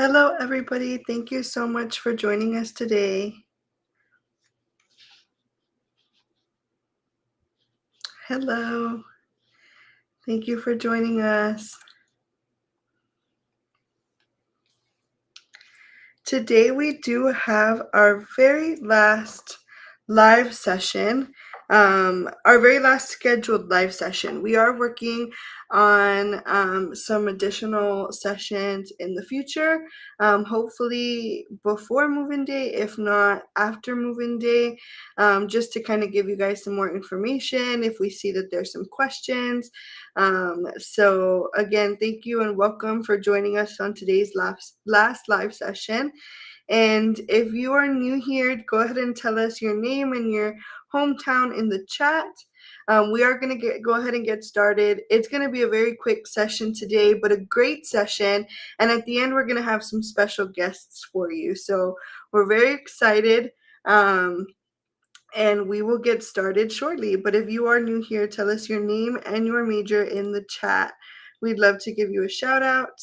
Hello, everybody. Thank you so much for joining us today. Hello. Thank you for joining us. Today we do have our very last live session, our very last scheduled live session. We are working on some additional sessions in the future, hopefully before move-in day, if not after move-in day, just to kind of give you guys some more information if we see that there's some questions. So again, thank you and welcome for joining us on today's last live session. And if you are new here, go ahead and tell us your name and your hometown in the chat. We are going to go ahead and get started. It's going to be a very quick session today, but a great session. And at the end, we're going to have some special guests for you. So we're very excited. And we will get started shortly. But if you are new here, tell us your name and your major in the chat. We'd love to give you a shout out.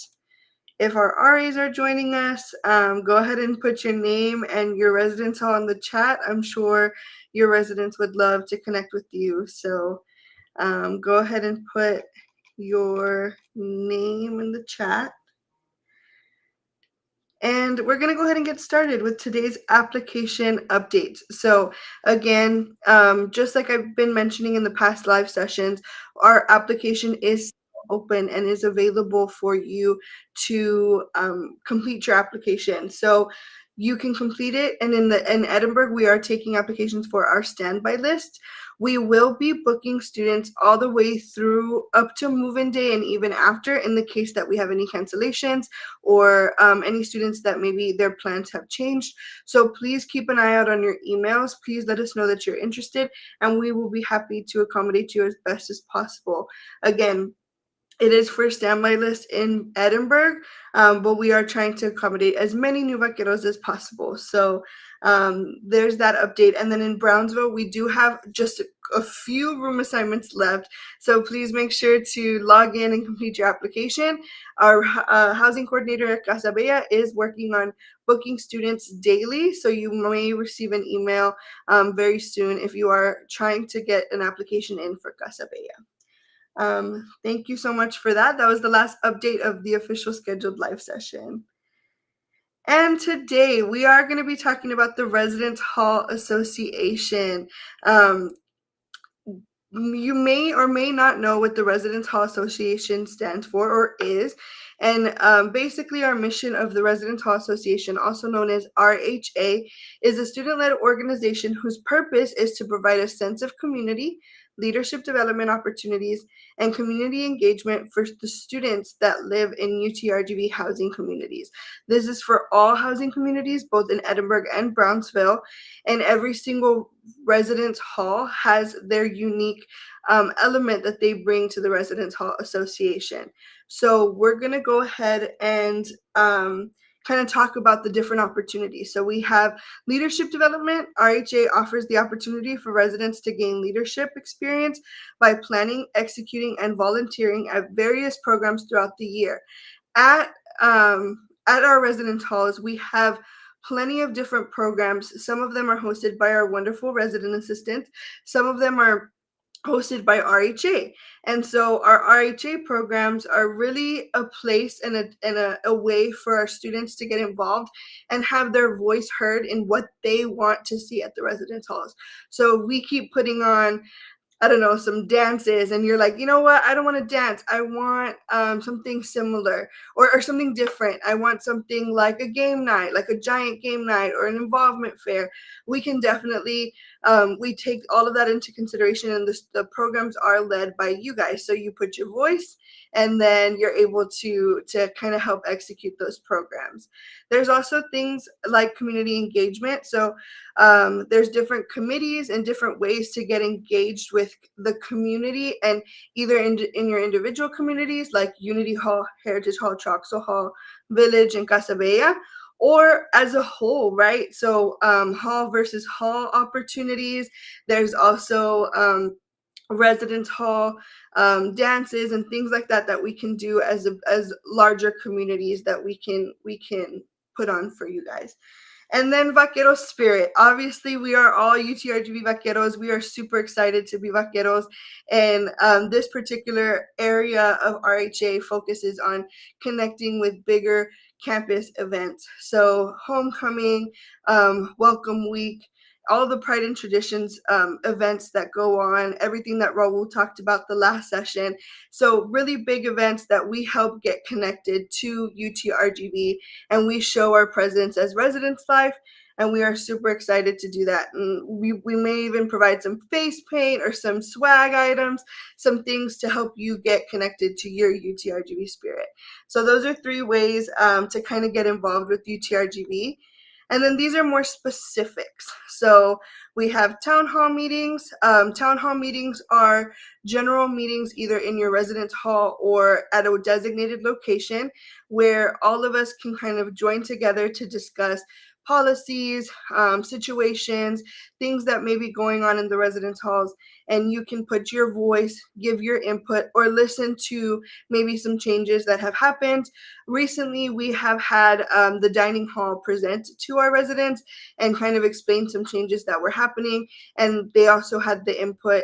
If our RAs are joining us, go ahead and put your name and your residence hall in the chat. I'm sure your residents would love to connect with you. So go ahead and put your name in the chat. And we're going to go ahead and get started with today's application updates. So again, just like I've been mentioning in the past live sessions, our application is open and is available for you to complete your application. So you can complete it, and in Edinburgh, we are taking applications for our standby list. We will be booking students all the way through up to move-in day and even after, in the case that we have any cancellations or any students that maybe their plans have changed. So please keep an eye out on your emails. Please let us know that you're interested, and we will be happy to accommodate you as best as possible. Again, it is for standby list in Edinburgh, but we are trying to accommodate as many new vaqueros as possible. So there's that update. And then in Brownsville, we do have just a few room assignments left. So please make sure to log in and complete your application. Our housing coordinator at Casa Bella is working on booking students daily. So you may receive an email very soon if you are trying to get an application in for Casa Bella. Thank you so much for that. That was the last update of the official scheduled live session. And today we are going to be talking about the Residence Hall Association. You may or may not know what the Residence Hall Association stands for or is. And basically, our mission of the Residence Hall Association, also known as RHA, is a student-led organization whose purpose is to provide a sense of community, leadership development opportunities, and community engagement for the students that live in UTRGV housing communities. This is for all housing communities, both in Edinburgh and Brownsville, and every single residence hall has their unique element that they bring to the Residence Hall Association. So we're going to go ahead and kind of talk about the different opportunities. So we have leadership development. RHA offers the opportunity for residents to gain leadership experience by planning, executing, and volunteering at various programs throughout the year. At our residence halls, we have plenty of different programs. Some of them are hosted by our wonderful resident assistants. Some of them are hosted by RHA. And so our RHA programs are really a place and a way for our students to get involved and have their voice heard in what they want to see at the residence halls. So we keep putting on, I don't know, some dances, and you're like, you know what? I don't want to dance. I want something similar or something different. I want something like a game night, like a giant game night or an involvement fair. We can definitely, we take all of that into consideration, and the programs are led by you guys. So you put your voice, and then you're able to kind of help execute those programs. There's also things like community engagement. So there's different committees and different ways to get engaged with the community, and either in your individual communities like Unity Hall, Heritage Hall, Troxel Hall, Village, and Casa Bella, or as a whole, right? So hall versus hall opportunities. There's also residence hall dances and things like that that we can do as larger communities that we can put on for you guys. And then Vaquero Spirit. Obviously, we are all UTRGV Vaqueros. We are super excited to be Vaqueros. And this particular area of RHA focuses on connecting with bigger campus events. So, homecoming, welcome week, all the Pride and Traditions events that go on, everything that Raul talked about the last session. So, really big events that we help get connected to UTRGV, and we show our presence as Residence Life, and we are super excited to do that. And we may even provide some face paint or some swag items, some things to help you get connected to your UTRGV spirit. So those are 3 ways to kind of get involved with UTRGV. And then these are more specifics. So we have town hall meetings. Town hall meetings are general meetings either in your residence hall or at a designated location where all of us can kind of join together to discuss policies, situations, things that may be going on in the residence halls, and you can put your voice, give your input, or listen to maybe some changes that have happened. Recently, we have had the dining hall present to our residents and kind of explain some changes that were happening, and they also had the input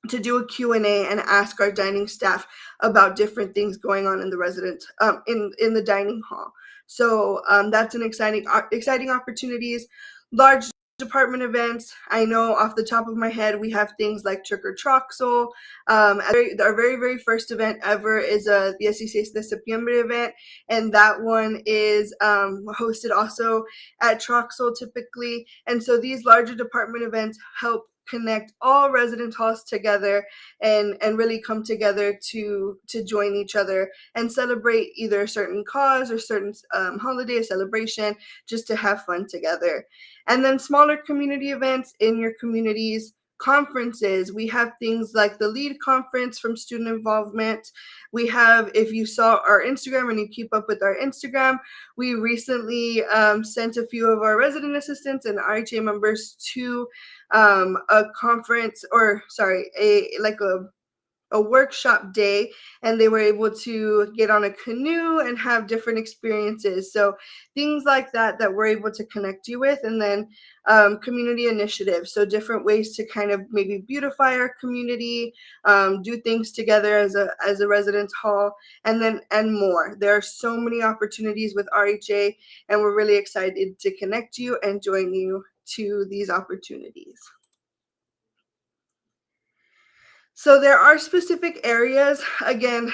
to do a Q&A and ask our dining staff about different things going on in the residence in the dining hall. So that's an exciting opportunities. Large department events. I know off the top of my head we have things like Trick or Troxel. Our very first event ever is the 16 de Septiembre event, and that one is hosted also at Troxel typically. And so these larger department events help connect all residence halls together and really come together to join each other and celebrate either a certain cause or certain holiday or celebration, just to have fun together. And then smaller community events in your communities. Conferences, we have things like the LEAD conference from student involvement. We have, if you saw our Instagram and you keep up with our Instagram, we recently sent a few of our resident assistants and RHA members to a conference, or sorry, a workshop day, and they were able to get on a canoe and have different experiences. So things like that we're able to connect you with. And then community initiatives, so different ways to kind of maybe beautify our community, do things together as a residence hall, and more. There are so many opportunities with RHA, and we're really excited to connect you and join you to these opportunities. So there are specific areas. Again,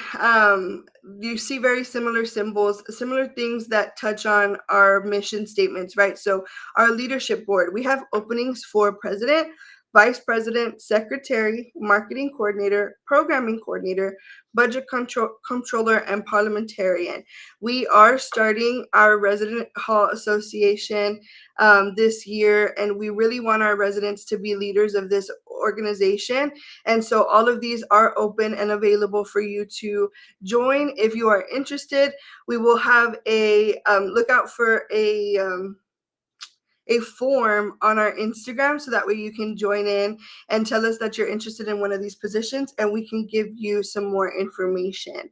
you see very similar symbols, similar things that touch on our mission statements, right? So our leadership board, we have openings for president, vice president, secretary, marketing coordinator, programming coordinator, budget controller, and parliamentarian. We are starting our resident hall association this year, and we really want our residents to be leaders of this organization. And so all of these are open and available for you to join if you are interested. We will have a look out for a form on our Instagram, so that way you can join in and tell us that you're interested in one of these positions, and we can give you some more information.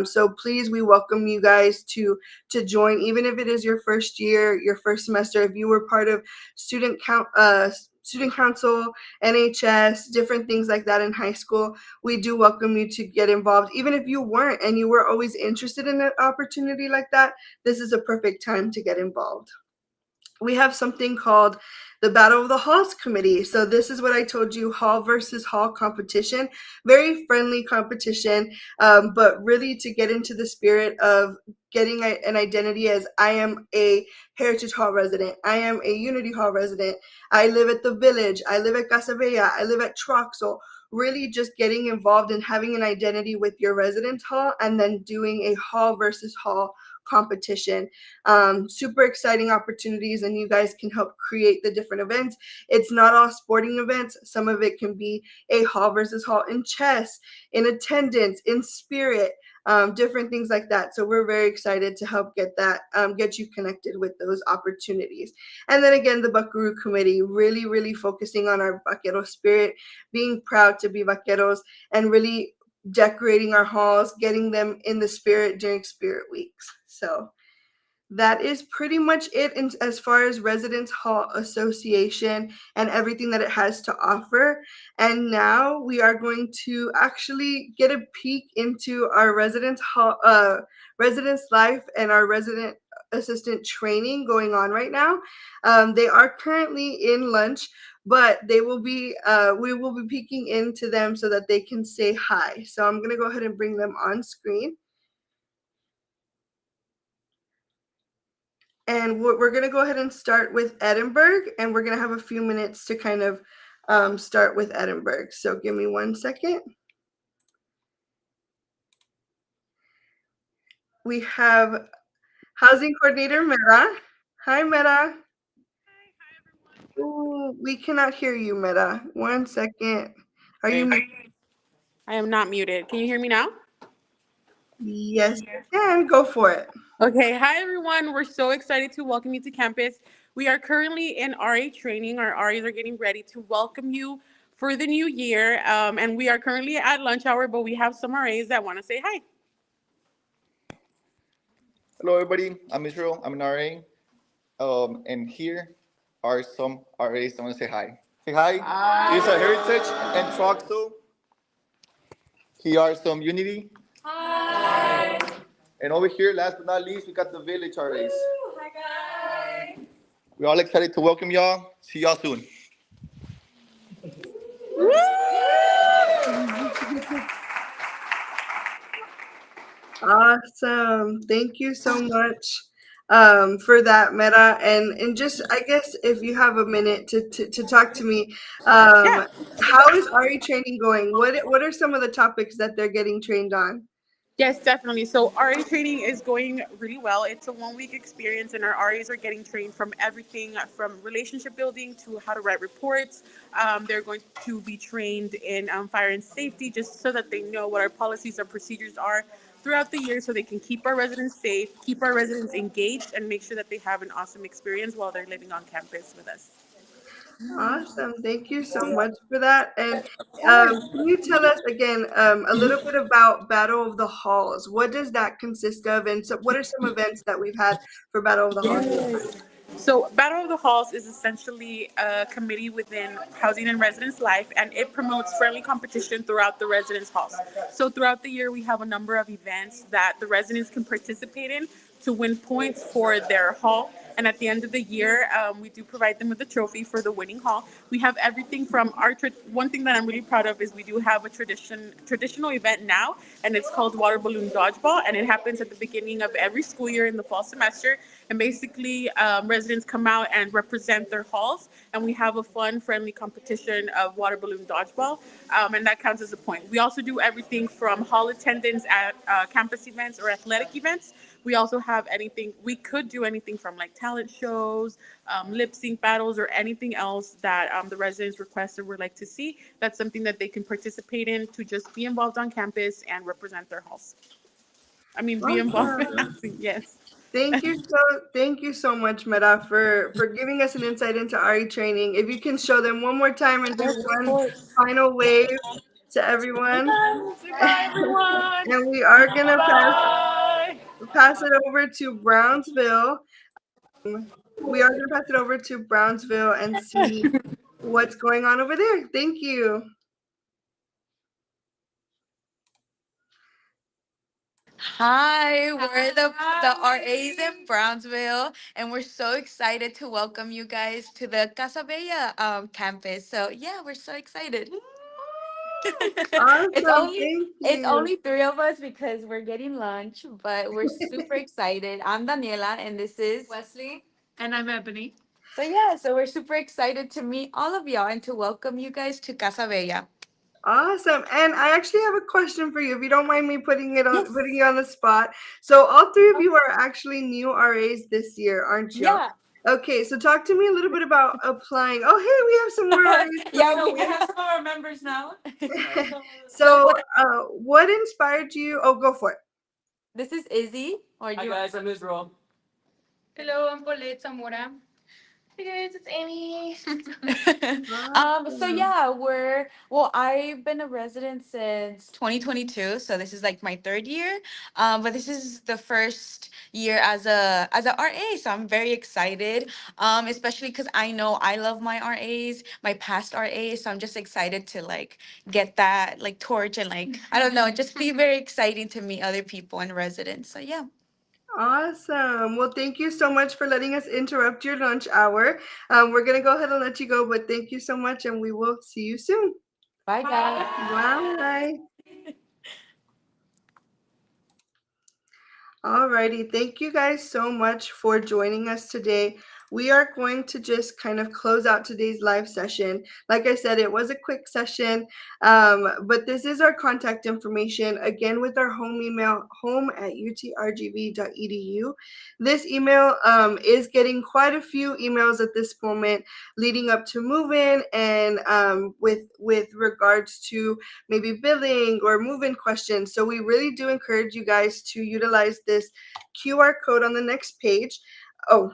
So please, we welcome you guys to join, even if it is your first year, your first semester. If you were part of student council, NHS, different things like that in high school, we do welcome you to get involved. Even if you weren't and you were always interested in an opportunity like that, this is a perfect time to get involved. We have something called the Battle of the Halls Committee. So this is what I told you, hall versus hall competition, very friendly competition, but really to get into the spirit of getting an identity as I am a Heritage Hall resident, I am a Unity Hall resident, I live at the Village, I live at Casa Bella, I live at Troxel. Really just getting involved and having an identity with your residence hall, and then doing a hall versus hall competition. Super exciting opportunities, and you guys can help create the different events. It's not all sporting events. Some of it can be a hall versus hall in chess, in attendance, in spirit, different things like that. So we're very excited to help get you connected with those opportunities. And then again, the Buckaroo Committee, really focusing on our vaquero spirit, being proud to be vaqueros, and really decorating our halls, getting them in the spirit during Spirit Weeks. So that is pretty much it as far as Residence Hall Association and everything that it has to offer. And now we are going to actually get a peek into our residence life and our resident assistant training going on right now. They are currently in lunch, but we will be peeking into them so that they can say hi. So I'm gonna go ahead and bring them on screen. And we're going to go ahead and start with Edinburgh, and we're going to have a few minutes to kind of start with Edinburgh. So give me 1 second. We have Housing Coordinator Mera. Hi, Mera. Ooh, we cannot hear you, Mera. 1 second. Are you? I am not muted. Can you hear me now? Yes, you can. Go for it. Okay. Hi, everyone. We're so excited to welcome you to campus. We are currently in RA training. Our RAs are getting ready to welcome you for the new year. And we are currently at lunch hour, but we have some RAs that want to say hi. Hello, everybody. I'm Israel. I'm an RA. And here are some RAs. I want to say hi. Say hi. Hi. It's a heritage and Troxel. Here are some Unity. Hi. And over here, last but not least, we got the Village RAs. Hi, guys. We're all excited to welcome y'all. See y'all soon. Awesome. Thank you so much for that, Meta. And just, I guess, if you have a minute to talk to me, Yeah. how is RE training going? What are some of the topics that they're getting trained on? Yes, definitely. So RA training is going really well. It's a 1 week experience, and our RAs are getting trained from everything from relationship building to how to write reports. They're going to be trained in fire and safety, just so that they know what our policies and procedures are throughout the year, so they can keep our residents safe, keep our residents engaged, and make sure that they have an awesome experience while they're living on campus with us. Awesome. Thank you so much for that. And Of course. can you tell us again a little bit about Battle of the Halls? What does that consist of? And so what are some events that we've had for Battle of the Halls? Yes. So, Battle of the Halls is essentially a committee within Housing and Residence Life, and it promotes friendly competition throughout the residence halls. So, throughout the year, we have a number of events that the residents can participate in to win points for their hall. And at the end of the year, we do provide them with a trophy for the winning hall. We have everything from one thing that I'm really proud of is we do have a traditional event now, and it's called Water Balloon Dodgeball, and it happens at the beginning of every school year in the fall semester. And basically, residents come out and represent their halls, and we have a fun, friendly competition of water balloon dodgeball, and that counts as a point. We also do everything from hall attendance at campus events or athletic events. We also have anything, we could do anything from like talent shows, lip sync battles, or anything else that the residents request or would like to see. That's something that they can participate in to just be involved on campus and represent their halls. I mean, be involved in Awesome. housing, yes. Thank you so much, Meta, for giving us an insight into RE training. If you can show them one more time and do Yes, of one course. final wave to everyone. Say bye, everyone. And we are gonna Bye. pass it over to Brownsville. We are gonna pass it over to Brownsville and see what's going on over there. Thank you. Hi, we're the RAs in Brownsville, and we're so excited to welcome you guys to the Casa Bella campus. So yeah, we're so excited. it's Awesome. only Thank it's you. only three of us because we're getting lunch, but we're super excited. I'm Daniela, and this is Wesley. And I'm Ebony. so yeah. So we're super excited to meet all of y'all and to welcome you guys to Casa Bella. Awesome. And I actually have a question for you, if you don't mind me putting Yes. you on the spot. So all three of you are actually new RAs this year, aren't you? Yeah. Okay, so talk to me a little bit about applying. Oh, hey, we have some more RAs. Yeah, So we have some of our members now. So what inspired you? Oh, go for it. This is Izzy. Or Hi you? guys, I'm Israel. Hello, I'm Paulette Zamora. Hey guys, it's Amy. So yeah, I've been a resident since 2022, so this is like my third year. But this is the first year as a RA, so I'm very excited. Especially because I know I love my RAs, my past RAs, so I'm just excited to like get that like torch and like I don't know, just be very exciting to meet other people and residents. So yeah. Awesome. Well, thank you so much for letting us interrupt your lunch hour. We're going to go ahead and let you go, but thank you so much, and we will see you soon. Bye guys. Bye. Alrighty, thank you guys so much for joining us today. We are going to just kind of close out today's live session. Like I said, it was a quick session, but this is our contact information. Again, with our home email, home@utrgv.edu. This email is getting quite a few emails at this moment leading up to move-in and with regards to maybe billing or move-in questions. So we really do encourage you guys to utilize this QR code on the next page. Oh,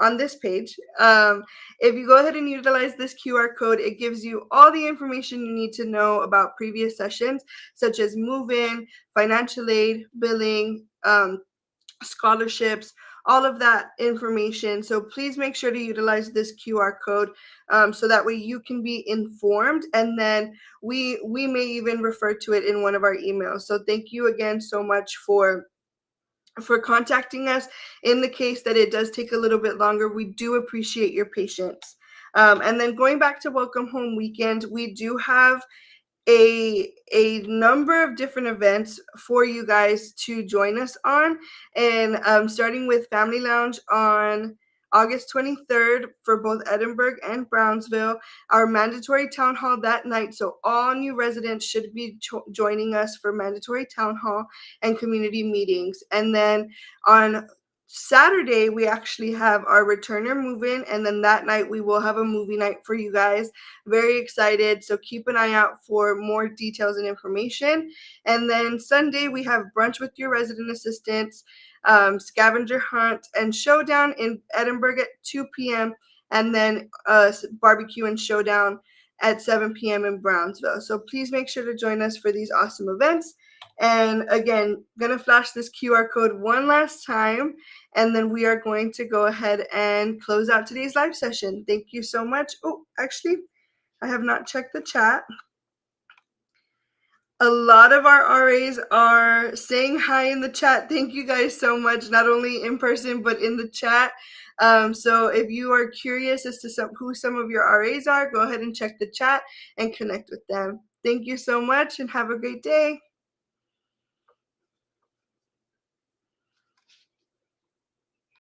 on this page. If you go ahead and utilize this QR code, it gives you all the information you need to know about previous sessions, such as move-in, financial aid, billing, scholarships, all of that information. So please make sure to utilize this QR code so that way you can be informed, and then we may even refer to it in one of our emails. So thank you again so much for contacting us. In the case that it does take a little bit longer, we do appreciate your patience. And then going back to Welcome Home Weekend, we do have a number of different events for you guys to join us on, and starting with Family Lounge on August 23rd for both Edinburgh and Brownsville, our mandatory town hall that night. So all new residents should be joining us for mandatory town hall and community meetings. And then on Saturday, we actually have our returner move-in, and then that night we will have a movie night for you guys. Very excited. So keep an eye out for more details and information. And then Sunday, we have brunch with your resident assistants, scavenger hunt, and showdown in Edinburgh at 2 p.m. And then barbecue and showdown at 7 p.m. in Brownsville. So please make sure to join us for these awesome events. And again, gonna flash this QR code one last time, and then we are going to go ahead and close out today's live session. Thank you so much. Oh, actually, I have not checked the chat. A lot of our RAs are saying hi in the chat. Thank you guys so much, not only in person, but in the chat. So if you are curious as to who some of your RAs are, go ahead and check the chat and connect with them. Thank you so much and have a great day.